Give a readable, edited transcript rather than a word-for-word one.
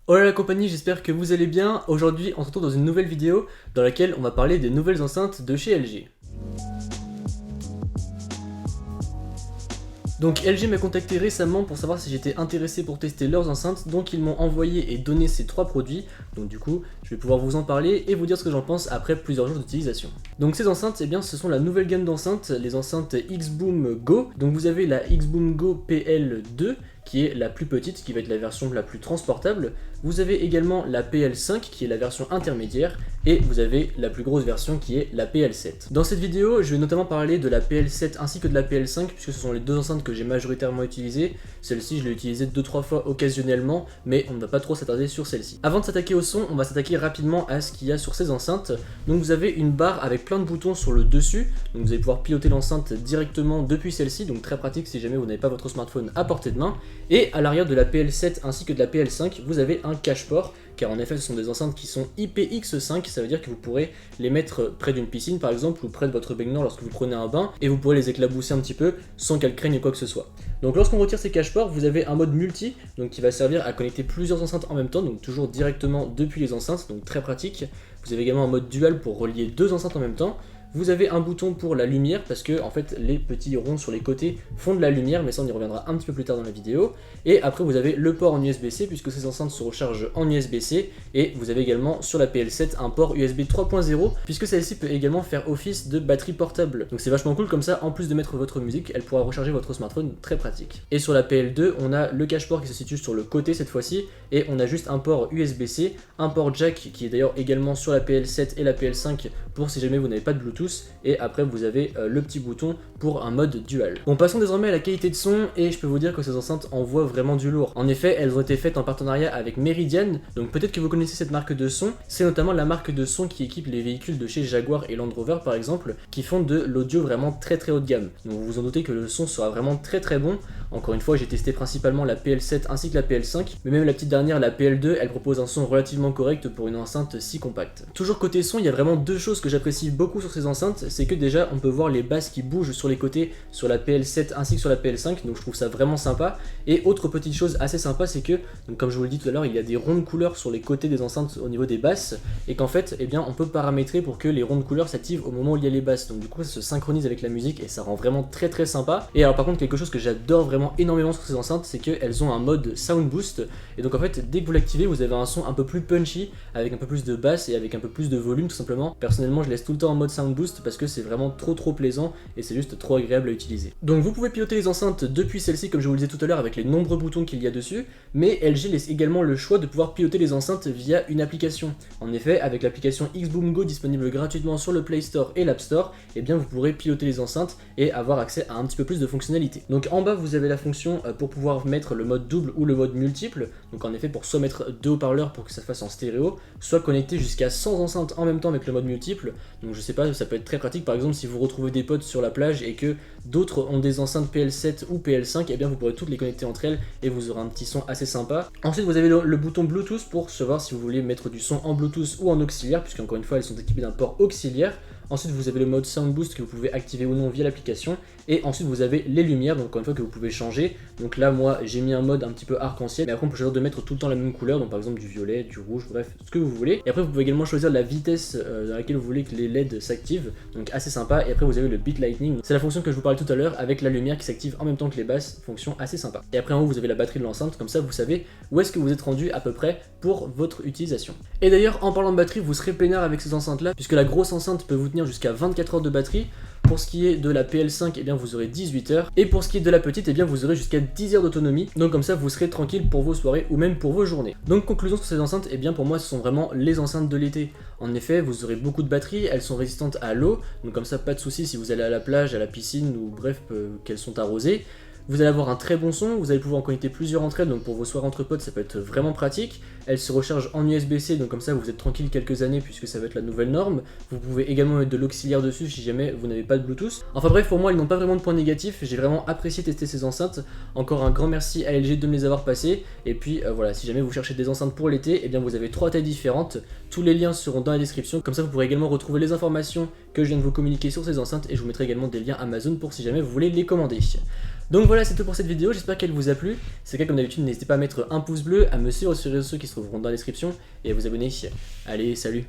Hola la compagnie, j'espère que vous allez bien. Aujourd'hui, on se retrouve dans une nouvelle vidéo dans laquelle on va parler des nouvelles enceintes de chez LG. Donc LG m'a contacté récemment pour savoir si j'étais intéressé pour tester leurs enceintes, donc ils m'ont envoyé et donné ces trois produits. Donc du coup, je vais pouvoir vous en parler et vous dire ce que j'en pense après plusieurs jours d'utilisation. Donc ces enceintes, eh bien ce sont la nouvelle gamme d'enceintes, les enceintes Xboom Go. Donc vous avez la Xboom Go PL2 qui est la plus petite, qui va être la version la plus transportable. Vous avez également la PL5 qui est la version intermédiaire et vous avez la plus grosse version qui est la PL7. Dans cette vidéo, je vais notamment parler de la PL7 ainsi que de la PL5 puisque ce sont les deux enceintes que j'ai majoritairement utilisées. Celle-ci, je l'ai utilisée 2-3 fois occasionnellement, mais on ne va pas trop s'attarder sur celle-ci. Avant de s'attaquer au son, on va s'attaquer rapidement à ce qu'il y a sur ces enceintes. Donc vous avez une barre avec plein de boutons sur le dessus, donc vous allez pouvoir piloter l'enceinte directement depuis celle-ci, donc très pratique si jamais vous n'avez pas votre smartphone à portée de main. Et à l'arrière de la PL7 ainsi que de la PL5, vous avez un cache-port, car en effet ce sont des enceintes qui sont IPX5, ça veut dire que vous pourrez les mettre près d'une piscine par exemple, ou près de votre baignoire lorsque vous prenez un bain, et vous pourrez les éclabousser un petit peu sans qu'elles craignent quoi que ce soit. Donc lorsqu'on retire ces cache-ports, vous avez un mode multi, donc qui va servir à connecter plusieurs enceintes en même temps, donc toujours directement depuis les enceintes, donc très pratique. Vous avez également un mode dual pour relier deux enceintes en même temps. Vous avez un bouton pour la lumière parce que en fait les petits ronds sur les côtés font de la lumière, mais ça on y reviendra un petit peu plus tard dans la vidéo. Et après vous avez le port en USB-C puisque ces enceintes se rechargent en USB-C, et vous avez également sur la PL7 un port USB 3.0 puisque celle-ci peut également faire office de batterie portable. Donc c'est vachement cool, comme ça en plus de mettre votre musique, elle pourra recharger votre smartphone, très pratique. Et sur la PL2 on a le cache-port qui se situe sur le côté cette fois-ci, et on a juste un port USB-C, un port jack qui est d'ailleurs également sur la PL7 et la PL5 pour si jamais vous n'avez pas de Bluetooth, et après vous avez le petit bouton pour un mode dual. Bon, passons désormais à la qualité de son, et je peux vous dire que ces enceintes envoient vraiment du lourd. En effet, elles ont été faites en partenariat avec Meridian, donc peut-être que vous connaissez cette marque de son, c'est notamment la marque de son qui équipe les véhicules de chez Jaguar et Land Rover par exemple, qui font de l'audio vraiment très haut de gamme. Donc vous vous en doutez que le son sera vraiment très bon. Encore une fois, j'ai testé principalement la PL7 ainsi que la PL5, mais même la petite dernière, la PL2, elle propose un son relativement correct pour une enceinte si compacte. Toujours côté son, il y a vraiment deux choses que j'apprécie beaucoup sur ces enceintes, c'est que déjà on peut voir les basses qui bougent sur les côtés sur la PL7 ainsi que sur la PL5, donc je trouve ça vraiment sympa. Et autre petite chose assez sympa, c'est que, donc comme je vous l'ai dit tout à l'heure, il y a des ronds de couleurs sur les côtés des enceintes au niveau des basses, et qu'en fait, eh bien, on peut paramétrer pour que les ronds de couleurs s'activent au moment où il y a les basses, donc du coup ça se synchronise avec la musique et ça rend vraiment très sympa. Et alors par contre, quelque chose que j'adore vraiment énormément sur ces enceintes, c'est qu'elles ont un mode sound boost, et donc en fait dès que vous l'activez, vous avez un son un peu plus punchy, avec un peu plus de basse et avec un peu plus de volume tout simplement. Personnellement, je laisse tout le temps en mode sound boost parce que c'est vraiment trop plaisant et c'est juste trop agréable à utiliser. Donc vous pouvez piloter les enceintes depuis celle-ci comme je vous le disais tout à l'heure avec les nombreux boutons qu'il y a dessus, mais LG laisse également le choix de pouvoir piloter les enceintes via une application. En effet, avec l'application Xboom Go disponible gratuitement sur le Play Store et l'App Store, eh bien vous pourrez piloter les enceintes et avoir accès à un petit peu plus de fonctionnalités. Donc en bas vous avez la fonction pour pouvoir mettre le mode double ou le mode multiple, donc en effet pour soit mettre deux haut-parleurs pour que ça fasse en stéréo, soit connecter jusqu'à 100 enceintes en même temps avec le mode multiple. Donc je sais pas, ça peut être très pratique par exemple si vous retrouvez des potes sur la plage et que d'autres ont des enceintes PL7 ou PL5, et bien vous pourrez toutes les connecter entre elles et vous aurez un petit son assez sympa. Ensuite vous avez le bouton Bluetooth pour savoir si vous voulez mettre du son en Bluetooth ou en auxiliaire, puisque encore une fois elles sont équipées d'un port auxiliaire. Ensuite vous avez le mode Sound Boost que vous pouvez activer ou non via l'application, et ensuite vous avez les lumières, donc encore une fois que vous pouvez changer. Donc là moi j'ai mis un mode un petit peu arc-en-ciel, mais après on peut choisir de mettre tout le temps la même couleur, donc par exemple du violet, du rouge, bref, ce que vous voulez. Et après vous pouvez également choisir la vitesse dans laquelle vous voulez que les LED s'activent, donc assez sympa. Et après vous avez le Beat Lightning, c'est la fonction que je vous parlais tout à l'heure avec la lumière qui s'active en même temps que les basses, fonction assez sympa. Et après en haut vous avez la batterie de l'enceinte, comme ça vous savez où est-ce que vous êtes rendu à peu près pour votre utilisation. Et d'ailleurs en parlant de batterie, vous serez peinard avec ces enceintes là, puisque la grosse enceinte peut vous tenir jusqu'à 24 heures de batterie. Pour ce qui est de la PL5, eh bien vous aurez 18 heures, et pour ce qui est de la petite, eh bien vous aurez jusqu'à 10 heures d'autonomie, donc comme ça vous serez tranquille pour vos soirées ou même pour vos journées. Donc conclusion sur ces enceintes, eh bien pour moi ce sont vraiment les enceintes de l'été. En effet, vous aurez beaucoup de batterie, elles sont résistantes à l'eau, donc comme ça pas de soucis si vous allez à la plage, à la piscine, ou bref qu'elles sont arrosées. Vous allez avoir un très bon son, vous allez pouvoir en connecter plusieurs entre elles, donc pour vos soirées entre potes ça peut être vraiment pratique. Elles se rechargent en USB-C, donc comme ça vous êtes tranquille quelques années puisque ça va être la nouvelle norme. Vous pouvez également mettre de l'auxiliaire dessus si jamais vous n'avez pas de Bluetooth. Enfin bref, pour moi ils n'ont pas vraiment de points négatifs, j'ai vraiment apprécié tester ces enceintes. Encore un grand merci à LG de me les avoir passées. Et puis voilà, si jamais vous cherchez des enceintes pour l'été, eh bien vous avez 3 tailles différentes. Tous les liens seront dans la description, comme ça vous pourrez également retrouver les informations que je viens de vous communiquer sur ces enceintes, et je vous mettrai également des liens Amazon pour si jamais vous voulez les commander. Donc voilà, c'est tout pour cette vidéo, j'espère qu'elle vous a plu. Si c'est le cas, comme d'habitude, n'hésitez pas à mettre un pouce bleu, à me suivre sur les réseaux sociaux qui se trouveront dans la description et à vous abonner. Allez, salut!